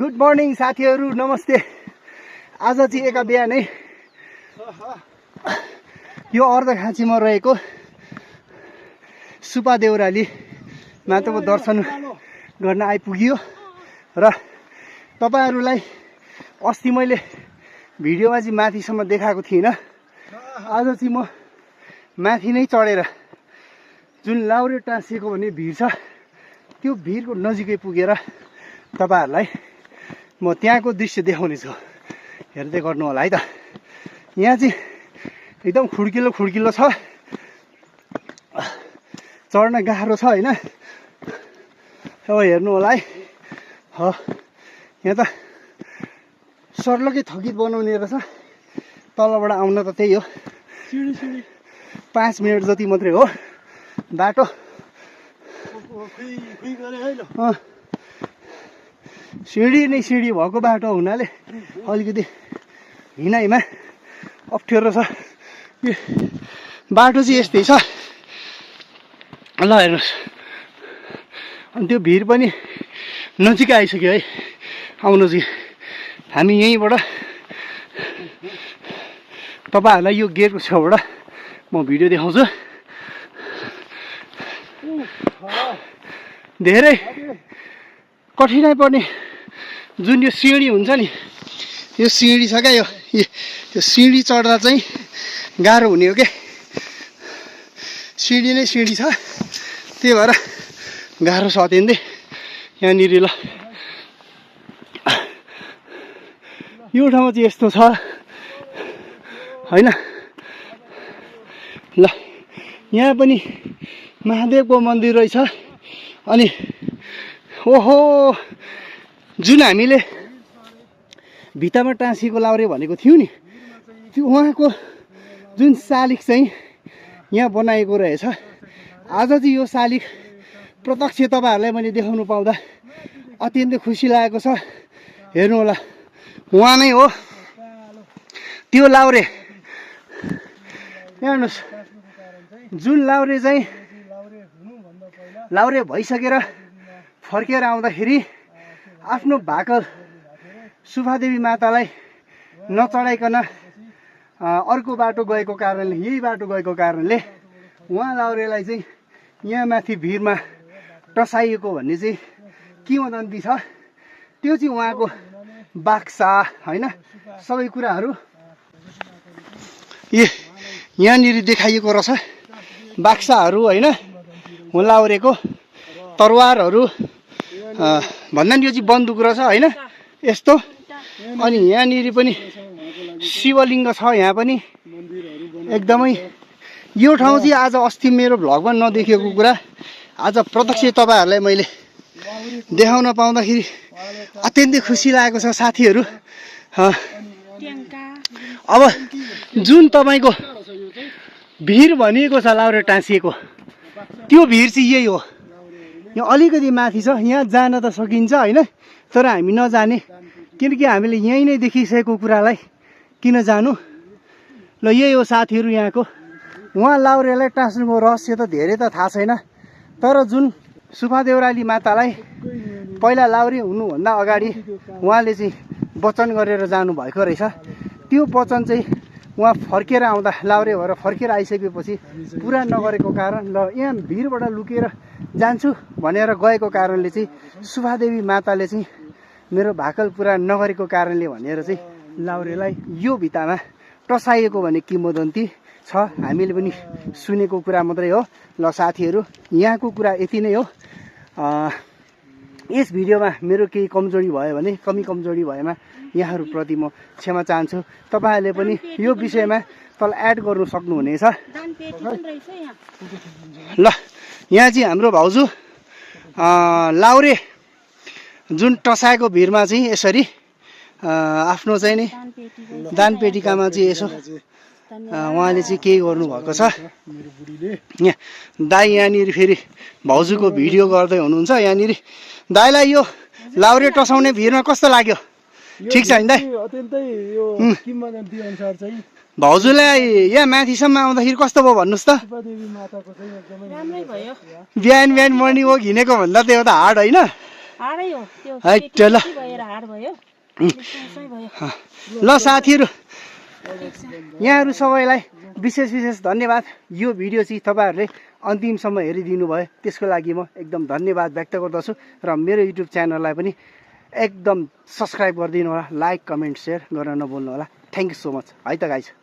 Good morning साथीहरू, नमस्ते। आज चाहिँ एका बिहानै यो अर्धखाँचीमा रहेको सुपा देउराली माताको दर्शन गर्न आइपुग्यो र तपाईहरुलाई अस्ति मैले भिडियोमा चाहिँ माथिसम्म देखाएको थिइनँ। आज चाहिँ म माथि नै चढेर जुन लाउरे टाँसिएको भन्ने भिर छ त्यो भिरको नजिकै पुगेर तपाईहरुलाई म त्यहाँको दृश्य देखाउने छु। हेर्दै गर्नु होला है त। यहाँ चाहिँ एकदम खुड्किलो छ, चढ्न गाह्रो छ हैन। अब हेर्नु होला है। यहाँ त सर्लकै थकित बनाउने रहेछ। तलबाट आउन त त्यही हो, 5 मिनट जति मात्रै हो बाटो। सिँढी नै सिँढी भएको बाटो हुनाले अलिकति हिँडाइमा अप्ठ्यारो छ। यो बाटो चाहिँ यस्तै छ। ल हेर्नुहोस्, अनि त्यो भिर पनि नजिक आइसक्यो है। आउनु चाहिँ हामी यहीँबाट तपाईहरुलाई यो गेटको छेउबाट म भिडियो देखाउँछु। धेरै कठिनाइ पर्ने जुन यो सिँढी हुन्छ नि, यो सिँढी छ क्या। यो सिँढी चढ्दा चाहिँ गाह्रो हुने हो क्या। सिँढी नै सिँढी छ, त्यही भएर गाह्रो छ अत्यन्तै यहाँनिर। ल यो ठाउँमा चाहिँ यस्तो छ हैन। ल यहाँ पनि महादेवको मन्दिर रहेछ। अनि ओहो, जुन हामीले भित्तामा टाँसिएको लाउरे भनेको थियौँ नि, त्यो उहाँको जुन शालिग चाहिँ यहाँ बनाएको रहेछ। आज चाहिँ यो शालिग प्रत्यक्ष तपाईहरुलाई मैले देखाउनु पाउँदा अत्यन्तै खुसी लागेको छ। हेर्नु होला, उहाँ नै हो त्यो लाउरे। हेर्नुहोस्, जुन लाउरे चाहिँ लाउरे भइसकेर फर्केर आउँदाखेरि आफ्नो भाकल सुफादेवी मातालाई नचढाइकन अर्को बाटो गएको कारणले, यही बाटो गएको कारणले उहाँ लाउरेलाई चाहिँ यहाँ माथि भिरमा टसाइएको भन्ने चाहिँ किंवदन्ती छ। त्यो चाहिँ उहाँको बाक्सा हैन, सबै कुराहरू यहाँनिर देखाइएको रहेछ। बाक्साहरू हैन, लाउरेको तरवारहरू भन्दा नि यो चाहिँ बन्दुक रहेछ हैन यस्तो। अनि यहाँनिर पनि शिवलिङ्ग छ। यहाँ पनि एकदमै यो ठाउँ चाहिँ आज अस्ति मेरो भ्लगमा नदेखेको कुरा आज प्रत्यक्ष तपाईहरुलाई मैले देखाउन पाउँदाखेरि अत्यन्तै खुसी लागेको छ साथीहरू। अब जुन तपाईको भिर भनिएको छ लाउरे टाँसिएको, त्यो भिर चाहिँ यही हो। यहाँ अलिकति माथि छ, यहाँ जान त सकिन्छ हैन, तर हामी नजाने, किनकि हामीले यहीँ नै देखिसकेको कुरालाई किन जानु। ल यही हो साथीहरू यहाँको। उहाँ लाउरेलाई टाँस्नुको रहस्य त धेरै त थाहा छैन, तर जुन सुफा देउराली मातालाई पहिला लाउरे हुनुभन्दा अगाडि उहाँले चाहिँ वचन गरेर जानुभएको रहेछ। त्यो वचन चाहिँ उहाँ फर्केर आउँदा, लाउरे भएर फर्केर आइसकेपछि पुरा नगरेको कारण, ल यहाँ भिरबाट लुकेर जान्छु भनेर गएको कारणले चाहिँ सुफादेवी माताले चाहिँ मेरो भाकल पुरा नगरेको कारणले भनेर चाहिँ लाउरेलाई यो भित्तामा टसाइएको भन्ने किंवदन्ती छ। हामीले पनि सुनेको कुरा मात्रै हो। ल साथीहरू, यहाँको कुरा यति नै हो। यस भिडियोमा मेरो केही कमजोरी भयो भने, कमजोरी भएमा यहाँहरूप्रति म क्षमा चाहन्छु। तपाईहरुले पनि यो विषयमा तल एड गर्नु सक्नुहुनेछ। ल यहाँ चाहिँ हाम्रो भाउजू लाउरे जुन टसाएको भिरमा चाहिँ यसरी आफ्नो चाहिँ नि दानपेटिकामा चाहिँ यसो उहाँले चाहिँ केही गर्नुभएको छ। यहाँ दाइ यहाँनिर फेरि भाउजूको भिडियो गर्दै हुनुहुन्छ। यहाँनिर दाइलाई यो लाउरे टसाउने भिरमा कस्तो लाग्यो? ठिक छ नि दाइ? अत्यन्तै यो किंवदन्ती अनुसार चाहिँ भाउजूलाई यहाँ माथिसम्म आउँदाखेरि कस्तो भयो भन्नुहोस् त? सुफादेवी माताको चाहिँ एकदमै राम्रै भयो। बिहान मर्निङ वक हिँडेको भन्दा त्यो त हार्ड होइन? हारै हो त्यो। है ल हार्ड भयो सही भयो ल साथीहरू यहाँहरू सबैलाई विशेष धन्यवाद। यो भिडियो चाहिँ तपाईँहरूले अन्तिमसम्म हेरिदिनु भयो त्यसको लागि म एकदम धन्यवाद व्यक्त गर्दछु र मेरो युट्युब च्यानललाई पनि एकदम सब्सक्राइब गरिदिनु होला, लाइक कमेन्ट सेयर गर्न नभुल्नु होला। थ्याङ्क यू सो मच है त गाइस।